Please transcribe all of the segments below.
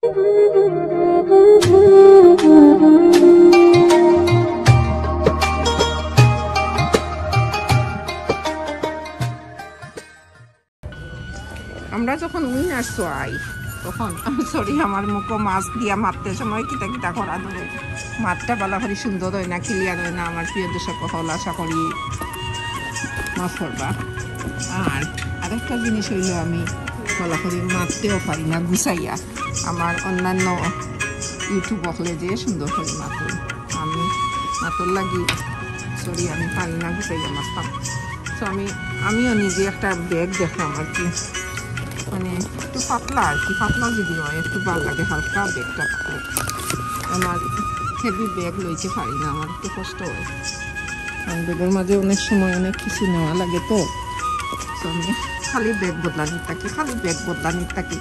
আমরা যখন winner I তখন সরি আমার মুখো মাছ দিয়া মারতে সময় কিতা কিতা করা ধরে মাছটা বালা করি সুন্দর হয় না ক্লিয়ার হয় না। আমার প্রিয় দর্শক হল আশা করি মাছ করবা। আর আরেকটা জিনিস হইল আমি বালা করি মারতেও পারি না গুছাইয়া। আমার অন্যান্য ইউটিউব হলে যে সুন্দর করে মাতুল আমি মাতুল লাগি সরি আমি পারি না গুছাইয়া মারতাম। তো আমিও নিজে একটা ব্যাগ দেখলাম আর কি, মানে একটু পাতলা আর কি, পাতলা যদি হয় একটু ভালো লাগে হালকা ব্যাগটা থাকলে। আমার হেভি ব্যাগ লইতে পারি না, আমার একটু কষ্ট হয় কারণ ব্যাগের মাঝে অনেক সময় অনেক কিছু নেওয়া লাগে। তো আমি খালি ব্যাগ বদলানি থাকি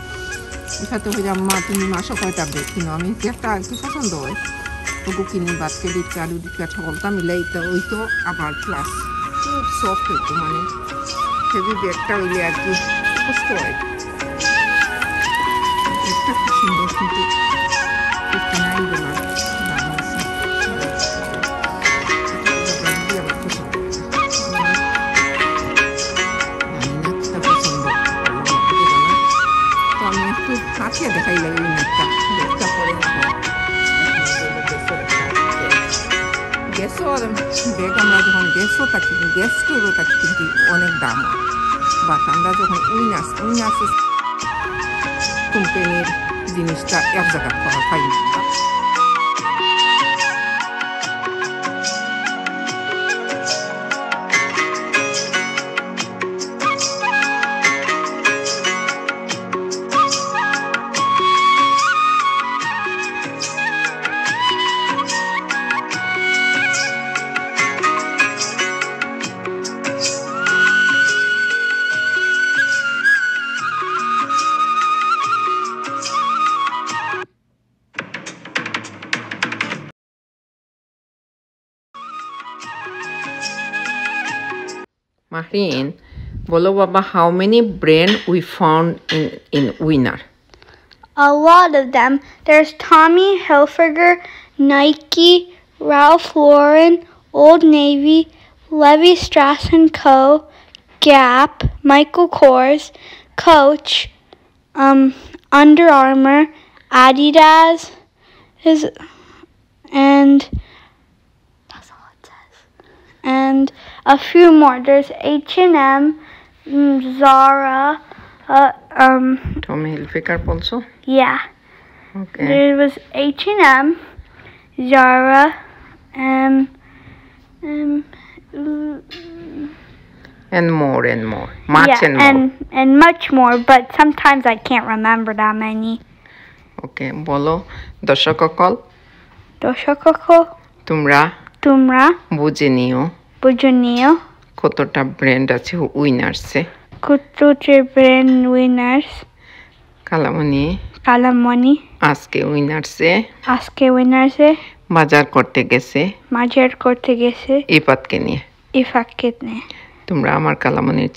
এটাতে হয়ে আম্মা তুমি মাসে কয়টা ব্যাগ কিনো, আমি একটা আর কি পছন্দ হয় তবু কিনি। বাদ ক্রেডিট কার্ড সকলটা মিলাই ওই তো আবার প্লাস খুব সফট হইতো, মানে হেভি ব্যাগটা হইলে আর কি কষ্ট হয়। একটা খুব সুন্দর কিন্তু $59 দাম আছে। আমার পছন্দ তো আমি একটু কাছে দেখাই লাগে নেটটা ব্যাগটা পরে গ্যাসও ব্যাগ আমরা যখন গ্যাসও থাকি গ্যাস স্টোরও থাকি কিন্তু অনেক দাম হয়। বাট আমরা যখন উইনার্স কোম্পানির জিনিসটা এক জায়গায় করা পাই না। Mahreen, bolo baba, how many brand we found in Winner? A lot of them. There's Tommy Hilfiger, Nike, Ralph Lauren, Old Navy, Levi Strauss & Co., Gap, Michael Kors, Coach, Under Armour, Adidas, and that's all it says. And a few more. There's H&M, Zara, Tommy Hilfiger also? yeah. Okay. There was H&M, Zara, And more. Much yeah, and more. and much more, but sometimes I can't remember that many. Okay, bolo দর্শকসকল তোমরা বুঝে নিও কতটা brand আছে উইনার্সে। কালামণি আজকে উইনার্সে বাজার করতে গেছে ইফাতকে নিয়ে। তোমরা আমার কালামণির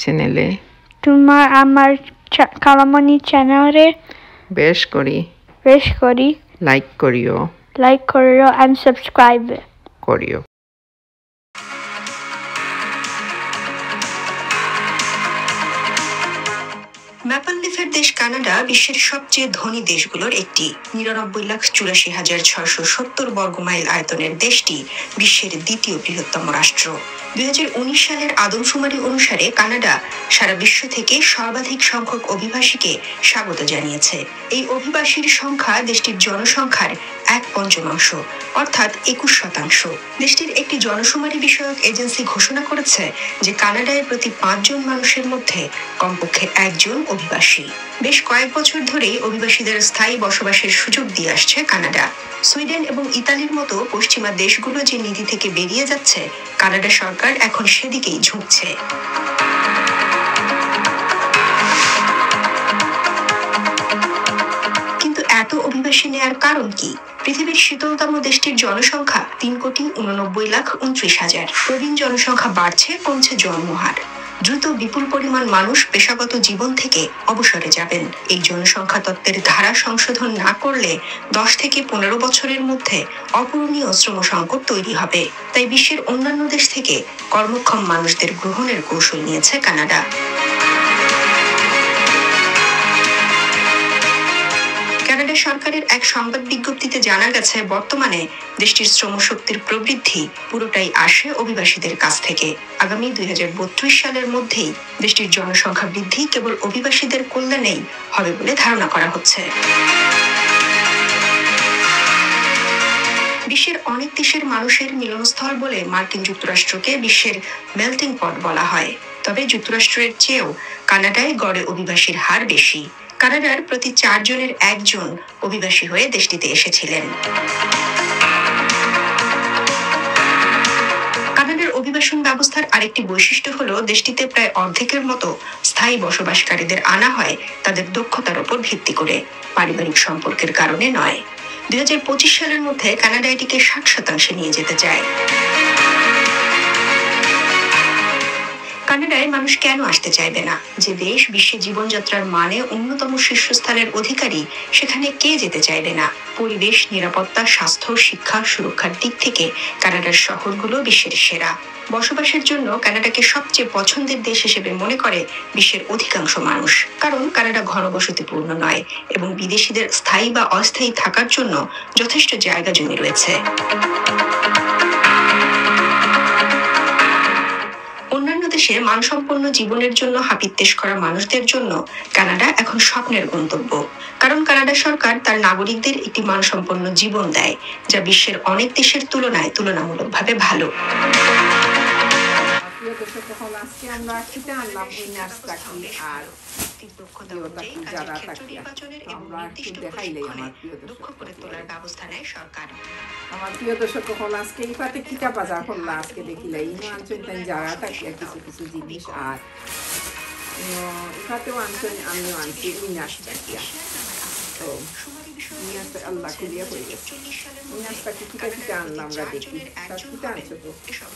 চ্যানেলে বেশ করি লাইক করিও and subscribe করিও। ম্যাপল লিফের দেশ কানাডা বিশ্বের সবচেয়ে ধনী দেশগুলোর একটি। 99,84,670 বর্গমাইল আয়তনের দেশটি বিশ্বের দ্বিতীয় বৃহত্তম রাষ্ট্র। 2019 সালের আদমশুমারি অনুসারে কানাডা সারা বিশ্ব থেকে সর্বাধিক সংখ্যক অভিবাসীকে স্বাগত জানিয়েছে। এই অভিবাসীর সংখ্যা দেশটির জনসংখ্যার 1/5 অর্থাৎ 21%। দেশটির একটি জনশুমারি বিষয়ক এজেন্সি ঘোষণা করেছে যে কানাডায় প্রতি 5 জন মানুষের মধ্যে কমপক্ষে 1 জন অভিবাসী। বেশ কয়েক বছর ধরেই অভিবাসীদের স্থায়ী বসবাসের সুযোগ দিয়ে আসছে কানাডা। সুইডেন এবং ইতালির মতো পশ্চিমা দেশগুলো যে নীতি থেকে বেরিয়ে যাচ্ছে, কানাডা সরকার এখন সেদিকেই ঝুঁকছে। কিন্তু এত অভিবাসী নেয়ার কারণ কি? পৃথিবীর শীতলতম দেশটির জনসংখ্যা 3,89,29,000। প্রবীণ জনসংখ্যা বাড়ছে, কমছে জন্মহার। দ্রুত বিপুল পরিমাণ মানুষ পেশাগত জীবন থেকে অবসরে যাবেন। এই জনসংখ্যা তত্ত্বের ধারা সংশোধন না করলে 10 থেকে 15 বছরের মধ্যে অপূরণীয় শ্রম সংকট তৈরি হবে। তাই বিশ্বের অন্যান্য দেশ থেকে কর্মক্ষম মানুষদের গ্রহণের কৌশল নিয়েছে কানাডা। কানাডা সরকারের এক সংবাদ বিজ্ঞপ্তিতে জানা গেছে, বর্তমানে দেশটির শ্রমশক্তির প্রবৃদ্ধি পুরোটাই আসে অভিবাসীদের কাছ থেকে। আগামী 2032 সালের মধ্যেই দেশটির জনসংখ্যা বৃদ্ধি কেবল অভিবাসীদের কল্যাণেই হবে বলে ধারণা করা হচ্ছে। বিশ্বের অনেক দেশের মানুষের মিলনস্থল বলে মার্কিন যুক্তরাষ্ট্রকে বিশ্বের মেল্টিং পট বলা হয়। তবে যুক্তরাষ্ট্রের চেয়েও কানাডায় গড়ে অভিবাসীর হার বেশি। কানাডার প্রতি 4 জনের 1 জন অভিবাসী হয়ে দেশটিতে এসেছিলেন। কানাডার অভিবাসন ব্যবস্থার আরেকটি বৈশিষ্ট্য হলো, দেশটিতে প্রায় অর্ধেকের মতো স্থায়ী বসবাসকারীদের আনা হয় তাদের দক্ষতার উপর ভিত্তি করে, পারিবারিক সম্পর্কের কারণে নয়। 2025 সালের মধ্যে কানাডা এটিকে 60% নিয়ে যেতে চায়। কানাডায় মানুষ কেন আসতে চাইবে না? যে দেশ বিশ্বে জীবনযাত্রার মানে অন্যতম শীর্ষস্থানের অধিকারী, সেখানে কে যেতে চাইবে না? পরিবেশ, নিরাপত্তা, স্বাস্থ্য, শিক্ষা, সুরক্ষার দিক থেকে কানাডার শহরগুলো বিশ্বের সেরা। বসবাসের জন্য কানাডাকে সবচেয়ে পছন্দের দেশ হিসেবে মনে করে বিশ্বের অধিকাংশ মানুষ। কারণ কানাডা ঘনবসতিপূর্ণ নয় এবং বিদেশিদের স্থায়ী বা অস্থায়ী থাকার জন্য যথেষ্ট জায়গা জমি রয়েছে। অন্যান্য দেশে মানসম্পন্ন জীবনের জন্য হাপিত্যেশ করা মানুষদের জন্য কানাডা এখন স্বপ্নের গন্তব্য। কারণ কানাডা সরকার তার নাগরিকদের একটি মানসম্পন্ন জীবন দেয়, যা বিশ্বের অনেক দেশের তুলনায় তুলনামূলকভাবে ভালো। আমার প্রিয় দর্শক হল আজকে ইফাতে কিটা বাজার করলা আজকে দেখিলে ইনো আনছেন তাই যারা তাকিয়া কিছু কিছু জিনিস আর ইফাতেও আনছেন, আমিও আনছি ইনাস তাকিয়া। তো ইনাসটা আল্লাহ কুলিয়া হয়ে গেছে। ইনাসটাকে কিটা কিটা আনলাম আমরা দেখি, তার কিটা আনছো তো?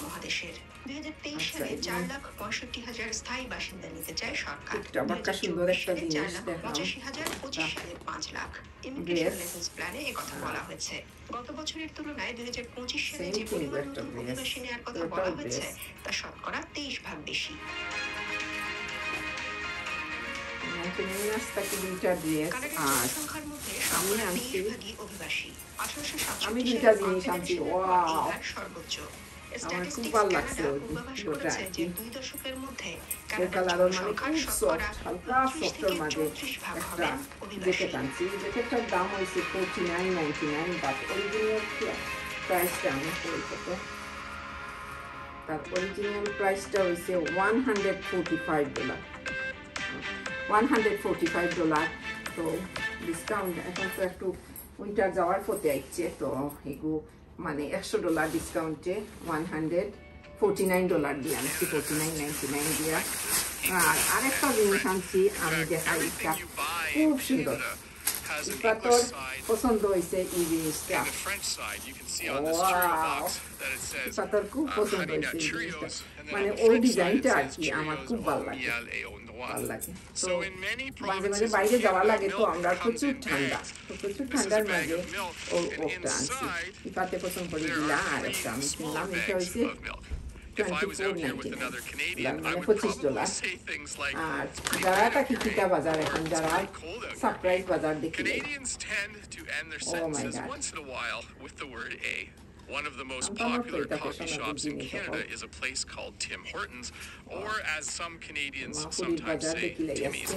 মহাদেশের 2023 সালে 4,65,000 স্থায়ী বাসিন্দা নিতে চায় সরকার। একটা বাক্কা সুন্দর একটা জিনিস দেখলাম। 85,025 সালে 5 লাখ। ইমিগ্রেশন লেসেন্স প্ল্যানে এই কথা বলা হয়েছে। গত বছরের তুলনায় 2025 সালে যে পরিমাণ অভিবাসী নেওয়ার কথা বলা হয়েছে তা শতকরা 23% বেশি। আমি দুইটা জিনিস আনছি, সর্বোচ্চ আমার খুব ভালো লাগছে। হালকা সফটের মাঝে একটা জ্যাকেট আনছি। জ্যাকেটটার দাম হয়েছে $49.99, বাট অরিজিনাল প্রাইসটা আমি কত, তার অরিজিনাল প্রাইসটা হয়েছে $145। তো ডিসকাউন্ট এখন তো একটু উইন্টার যাওয়ার পথে আসছে, তো এগুলো মানে $100 ডিসকাউন্টে $149 দিয়ে আনছি, $49.99 দিয়া। আর আরেকটা জিনিস আনছি আমি দেখাই, এটা খুব সুন্দর। ইফাতর পছন্দ হয়েছে এই জিনিসটা, ইফাতর খুব পছন্দ হয়েছে এই জিনিসটা, মানে ওই ডিজাইনটা আর কি আমার খুব ভালো লাগে। তো মাঝে মাঝে বাইরে যাওয়া লাগে, তো আমরা প্রচুর ঠান্ডার মাঝে ওটা আনছি। ইফাতে পছন্দ করে দিলা। আর একটা আমি কিনলাম, এটা হয়েছে $24.99, আর যারা তাকে কিটা বাজার এখন যারা সারপ্রাইজ বাজার দেখিলে, oh my God. One of the most popular coffee shops in Canada is a place called Tim Hortons, or as some Canadians sometimes say, Timmy's.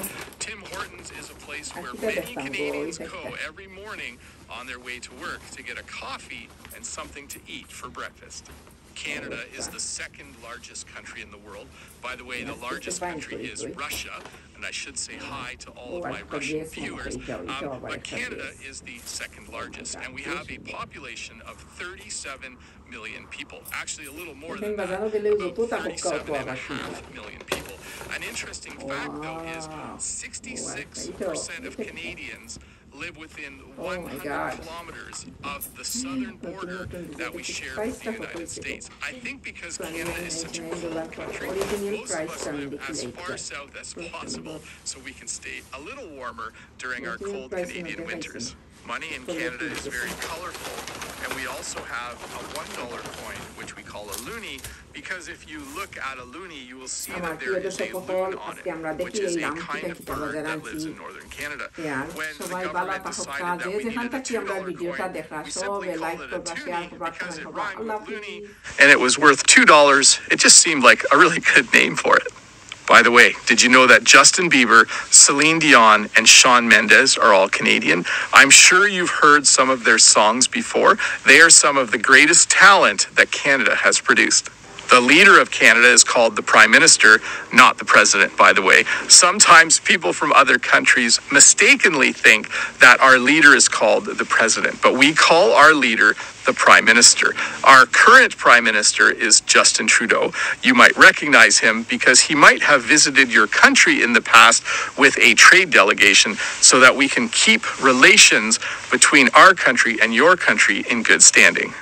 Tim Hortons is a place where many Canadians go every morning on their way to work to get a coffee and something to eat for breakfast. Canada is the second largest country in the world. By the way, the largest country is Russia, and I should say hi to all of my Russian viewers. But Canada is the second largest, and we have a population of 37 million people. Actually, a little more than that, about 37.5 million people. An interesting fact, though, is 66% of Canadians live within Oh my 100 God. kilometers of the southern border that we share with the United States. I think because Canada is such a cold country, most of us live as far south as possible so we can stay a little warmer during our cold Canadian winters. Money in Canada is very colorful, and we also have a $1 coin, which we call a loonie, because if you look at a loonie, you will see that there is a loon on it, which is a kind of bird that lives in northern Canada. When the government decided that we needed a $2 coin, we simply called it a toonie because it rhymed with loony, and it was worth $2. It just seemed like a really good name for it. By the way, did you know that Justin Bieber, Celine Dion, and Shawn Mendes are all Canadian? I'm sure you've heard some of their songs before. They are some of the greatest talent that Canada has produced. The leader of Canada is called the Prime Minister, not the President, by the way. Sometimes people from other countries mistakenly think that our leader is called the President, but we call our leader the Prime Minister. Our current Prime Minister is Justin Trudeau. You might recognize him because he might have visited your country in the past with a trade delegation so that we can keep relations between our country and your country in good standing.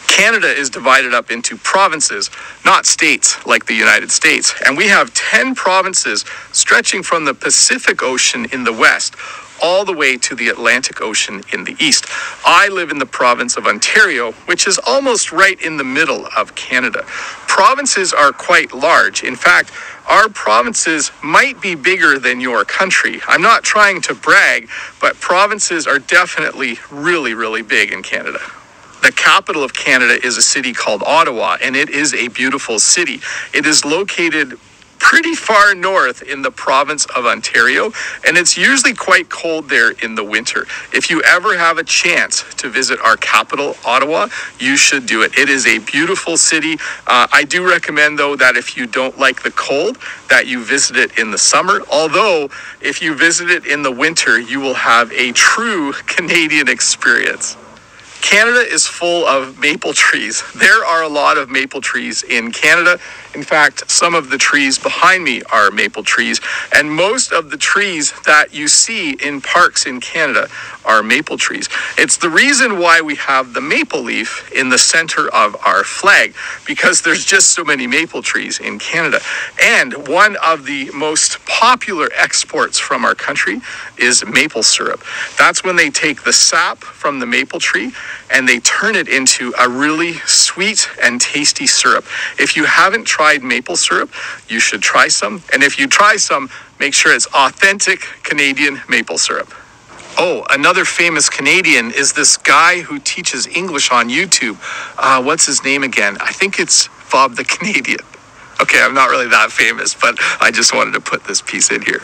Canada is divided up into provinces, not states like the United States, and we have 10 provinces stretching from the Pacific Ocean in the west all the way to the Atlantic Ocean in the east. I live in the province of Ontario, which is almost right in the middle of Canada. Provinces are quite large. In fact, our provinces might be bigger than your country. I'm not trying to brag, but provinces are definitely really, really big in Canada. The capital of Canada is a city called Ottawa, and it is a beautiful city. It is located pretty far north in the province of Ontario, and it's usually quite cold there in the winter. If you ever have a chance to visit our capital, Ottawa, you should do it. It is a beautiful city. I do recommend, though, that if you don't like the cold, that you visit it in the summer. Although, if you visit it in the winter, you will have a true Canadian experience. Canada is full of maple trees. There are a lot of maple trees in Canada. In fact, some of the trees behind me are maple trees, and most of the trees that you see in parks in Canada are maple trees. It's the reason why we have the maple leaf in the center of our flag, because there's just so many maple trees in Canada. And one of the most popular exports from our country is maple syrup. That's when they take the sap from the maple tree and they turn it into a really sweet and tasty syrup. If you haven't tried maple syrup, you should try some. And if you try some, make sure it's authentic Canadian maple syrup. Oh, another famous Canadian is this guy who teaches English on YouTube. What's his name again? I think it's Bob the Canadian. Okay, I'm not really that famous, but I just wanted to put this piece in here.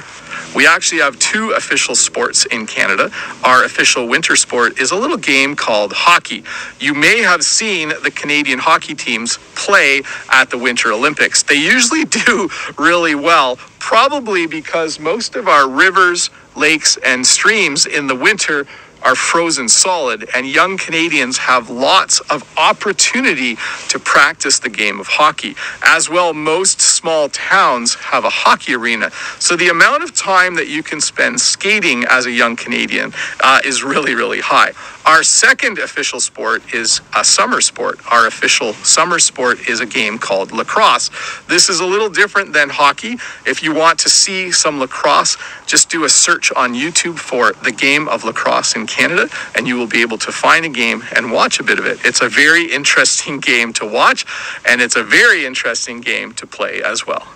We actually have two official sports in Canada. Our official winter sport is a little game called hockey. You may have seen the Canadian hockey teams play at the Winter Olympics. They usually do really well, probably because most of our rivers, lakes, and streams in the winter are frozen solid, and young Canadians have lots of opportunity to practice the game of hockey. As well, most small towns have a hockey arena, so the amount of time that you can spend skating as a young Canadian is really, really high. Our second official sport is a summer sport. Our official summer sport is a game called lacrosse. This is a little different than hockey. If you want to see some lacrosse, just do a search on YouTube for the game of lacrosse in Canada, and you will be able to find a game and watch a bit of it. It's a very interesting game to watch, and it's a very interesting game to play as well.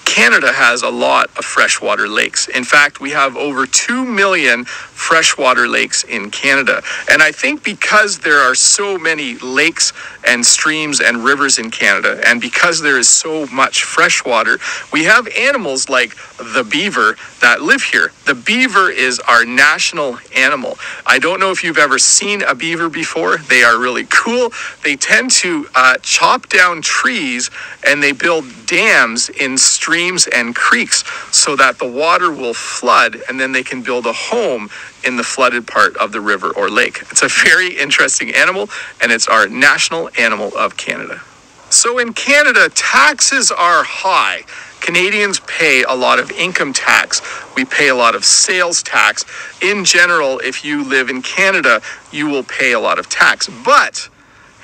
Canada has a lot of freshwater lakes. In fact, we have over 2 million freshwater lakes in Canada. And I think because there are so many lakes and streams and rivers in Canada, and because there is so much freshwater, we have animals like the beaver that live here. The beaver is our national animal. I don't know if you've ever seen a beaver before. They are really cool. They tend to chop down trees, and they build dams in streams and creeks so that the water will flood, and then they can build a home in the flooded part of the river or lake. It's a very interesting animal, and it's our national animal of Canada. So in Canada, taxes are high. Canadians pay a lot of income tax. We pay a lot of sales tax. In general, if you live in Canada, you will pay a lot of tax. But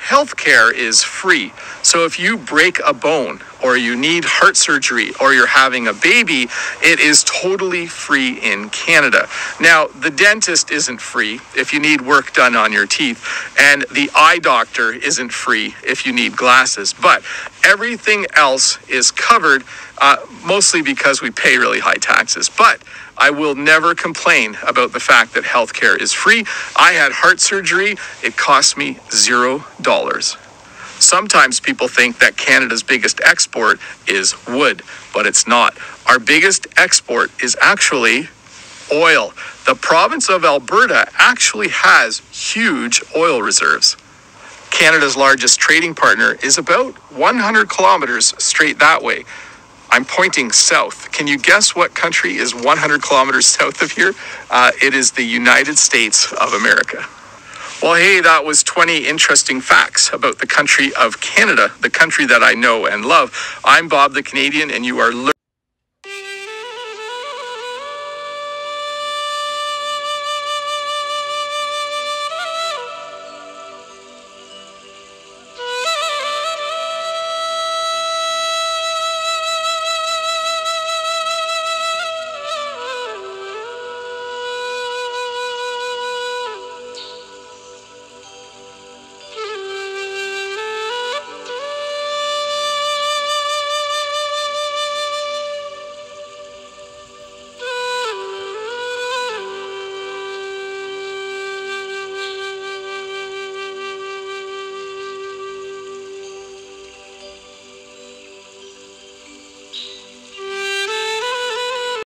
healthcare is free. So if you break a bone or you need heart surgery or you're having a baby, it is totally free in Canada. Now, the dentist isn't free if you need work done on your teeth, and the eye doctor isn't free if you need glasses. But everything else is covered, mostly because we pay really high taxes. But I will never complain about the fact that healthcare is free. I had heart surgery. It cost me $0. Sometimes people think that Canada's biggest export is wood, but it's not. Our biggest export is actually oil. The province of Alberta actually has huge oil reserves. Canada's largest trading partner is about 100 kilometers straight that way. I'm pointing south. Can you guess what country is 100 kilometers south of here? It is the United States of America. Well, hey, that was 20 interesting facts about the country of Canada, the country that I know and love. I'm Bob the Canadian, and you are learning